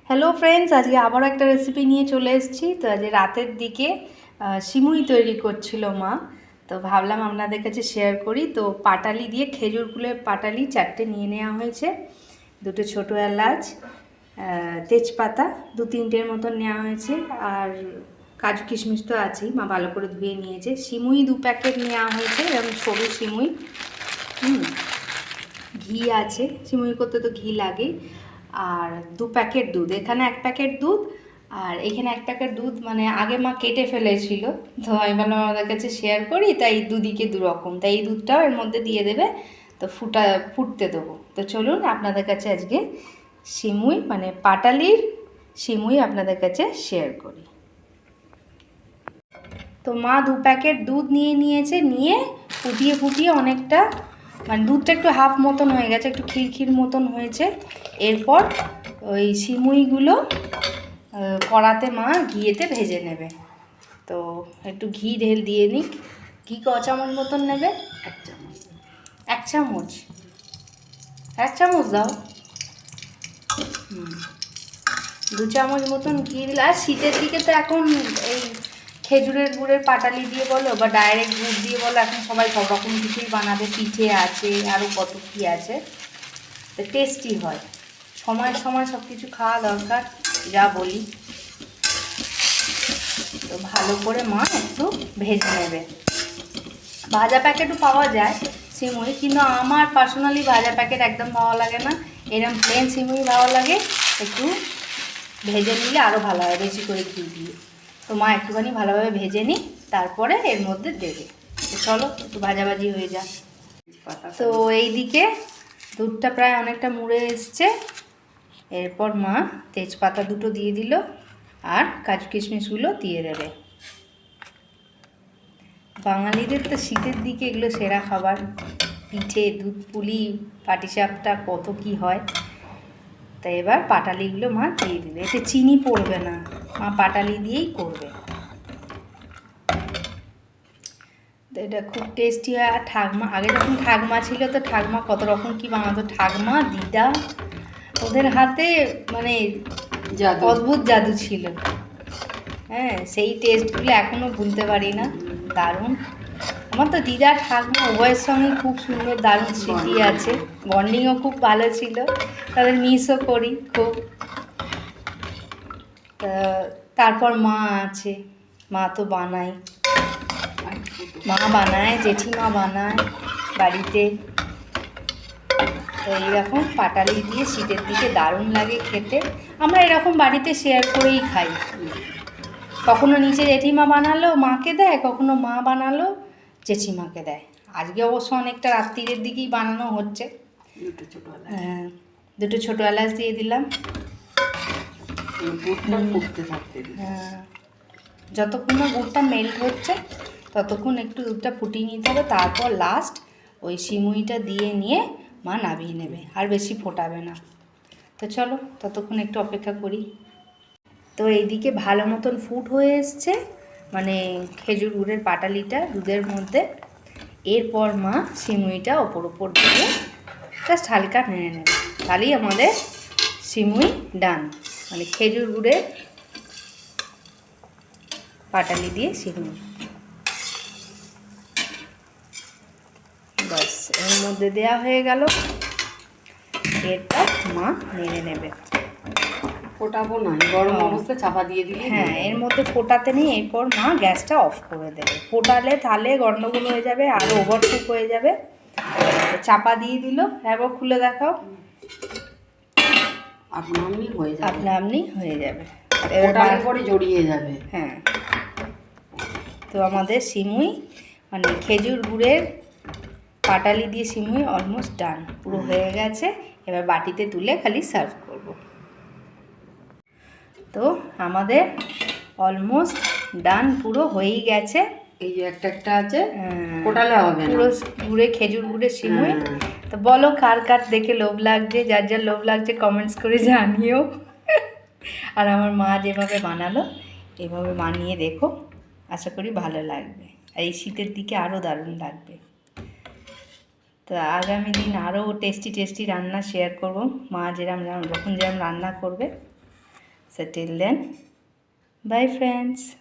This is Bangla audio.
হ্যালো ফ্রেন্ডস, আজকে আবারও একটা রেসিপি নিয়ে চলে এসেছি। তো আজ রাতের দিকে সিমুই তৈরি করছিল মা, তো ভাবলাম আপনাদের কাছে শেয়ার করি। তো পাটালি দিয়ে খেজুরগুলোর পাটালি 4টে নিয়ে নেওয়া হয়েছে, 2টো ছোটো এলাচ, তেজপাতা 2-3টের মতন নেওয়া হয়েছে, আর কাজু কিশমিশ তো আছেই, মা ভালো করে ধুয়ে নিয়েছে। সিমুই 2 প্যাকেট নেওয়া হয়েছে, এরকম সরু সিমুই। ঘি আছে, সিমুই করতে তো ঘি লাগে। আর 2 প্যাকেট দুধ, এখানে 1 প্যাকেট দুধ, আর এখানে 1 প্যাকেট দুধ মানে আগে মা কেটে ফেলেছিল, তো আমি ভাবলাম আমাদের কাছে শেয়ার করি, তাই দুদিকে 2 রকম, তাই এই দুধটাও এর মধ্যে দিয়ে দেবে। তো ফুটতে দেবো। তো চলুন আপনাদের কাছে আজকে সিমুই মানে পাটালির সিমুই আপনাদের কাছে শেয়ার করি। তো মা 2 প্যাকেট দুধ নিয়েছে, নিয়ে ফুটিয়ে অনেকটা মানে দুধটা একটু হাফ মতন হয়ে গেছে, একটু ক্ষীর মতন হয়েছে। এরপর ওই সিমুইগুলো কড়াতে মা ঘিয়েতে ভেজে নেবে। তো একটু ঘি দিয়ে নিক। ঘি ক চামচ মতন নেবে? 1 চামচ। 1 চামচ? 1 চামচ দাও। 2 চামচ মতন ঘি দিলে। আর শীতের দিকে তো এখন এই খেজুরের গুড়ের পাটালি দিয়ে বলো বা ডাইরেক্ট গুড় দিয়ে বলো, এখন সবাই সব রকম কিছুই বানাবে, পিঠে আছে, আরও কত কী আছে, তো টেস্টি হয়। সময় সব কিছু খাওয়া দরকার, যা বলি। তো ভালো করে মা একটু ভেজে নেবে। ভাজা প্যাকেটও পাওয়া যায় সিমুই, কিন্তু আমার পার্সোনালি ভাজা প্যাকেট একদম ভালো লাগে না, এরকম প্লেন সিমুই ভালো লাগে। একটু ভেজে নিলে আরও ভালো হয়, বেশি করে ঘি দিয়ে। তো মা একটুখানি ভালোভাবে ভেজে নিই, তারপরে এর মধ্যে দেবে। তো চলো একটু ভাজাভাজি হয়ে যাক। তো এইদিকে দুধটা প্রায় অনেকটা মুড়ে এসছে। এরপর মা তেজপাতা 2টো দিয়ে দিল, আর কাজু কিশমিশগুলো দিয়ে দেবে। বাঙালিদের তো শীতের দিকে এগুলো সেরা খাবার, পিঠে, দুধ পুলি, পাটিসাপটা, কত কি হয়। তাই এবার পাটালিগুলো মা দিয়ে দিলে, এতে চিনি পড়বে না, মা পাটালি দিয়েই করবে। তো এটা খুব টেস্টি হয়। আর ঠাকমা, আগে যখন ঠাকমা ছিল, তো ঠাকমা কত রকম কি বানাতো, ঠাকমা, দিদা, ওদের হাতে মানে অদ্ভুত জাদু ছিল। হ্যাঁ, সেই টেস্টগুলো এখনও ভুলতে পারি না, দারুণ। আমার তো দিদা ঠাকমা উভয়ের সঙ্গে খুব সুন্দর দারুণ স্মৃতি আছে, বন্ডিংও খুব ভালো ছিল, তাদের মিসও করি খুব। তারপর মা আছে, মা তো বানায়, জেঠিমা বানায় বাড়িতে। তো এইরকম পাটালি দিয়ে শীতের দিকে দারুণ লাগে খেতে। আমরা এরকম বাড়িতে শেয়ার করেই খাই, কখনো নিচে জেঠিমা বানালো মাকে দেয়, কখনো মা বানালো জেঠিমাকে দেয়। আজকে অবশ্য অনেকটা রাত্রিরের দিকেই বানানো হচ্ছে। 2টো ছোটো এলাচ দিয়ে দিলাম। যতক্ষণ না গুড়টা মেল্ট হচ্ছে ততক্ষণ একটু দুধটা ফুটিয়ে নিতে হবে। তারপর লাস্ট ওই সিমুইটা দিয়ে নিয়ে মা নামিয়ে নেবে, আর বেশি ফোটাবে না। তো চলো ততক্ষণ একটু অপেক্ষা করি। তো এইদিকে ভালো মতন ফুট হয়ে এসছে, মানে খেজুর গুড়ের পাটালিটা দুধের মধ্যে। এরপর মা সিমুইটা ওপর দিয়ে জাস্ট হালকা নেড়ে নেবে, তাহলেই আমাদের সিমুই ডান, মানে খেজুর গুড়ের পাটালি দিয়ে সিমুই। বাস, এর মধ্যে দেওয়া হয়ে গেল। এরপর মা নেড়ে নেবে। ফোটাবো না, গরম অবস্থায় চাপা দিয়ে দিলে। হ্যাঁ, এর মধ্যে ফোটাতে নেই। এরপর মা গ্যাসটা অফ করে দেবে, ফোটালে তাহলে গন্ডগোল হয়ে যাবে, আরও ওভারকুক হয়ে যাবে। চাপা দিয়ে দিল। একবার খুলে দেখাও। আপনা আপনি হয়ে যাবে, এবার পরে জড়িয়ে যাবে। হ্যাঁ, তো আমাদের সিমুই মানে খেজুর গুড়ের পাটালি দিয়ে সিমুই অলমোস্ট ডান, পুরো হয়ে গেছে। এবার বাটিতে তুলে খালি সার্ভ করব। তো আমাদের অলমোস্ট ডান, পুরো হয়েই গেছে। এই যে একটা আছে, ফোটালে হবে না, পুরো গুড়ে খেজুর গুড়ের সিমুই। তো বলো কার দেখে লোভ লাগছে, যার লোভ লাগছে কমেন্টস করে জানিও। আর আমার মা যেভাবে বানালো এভাবে বানিয়ে দেখো, আশা করি ভালো লাগবে। আর এই শীতের দিকে আরও দারুণ লাগবে। তো আগামী দিন আরও টেস্টি রান্না শেয়ার করব, মা যখন যেরকম রান্না করবে। So till then, bye friends.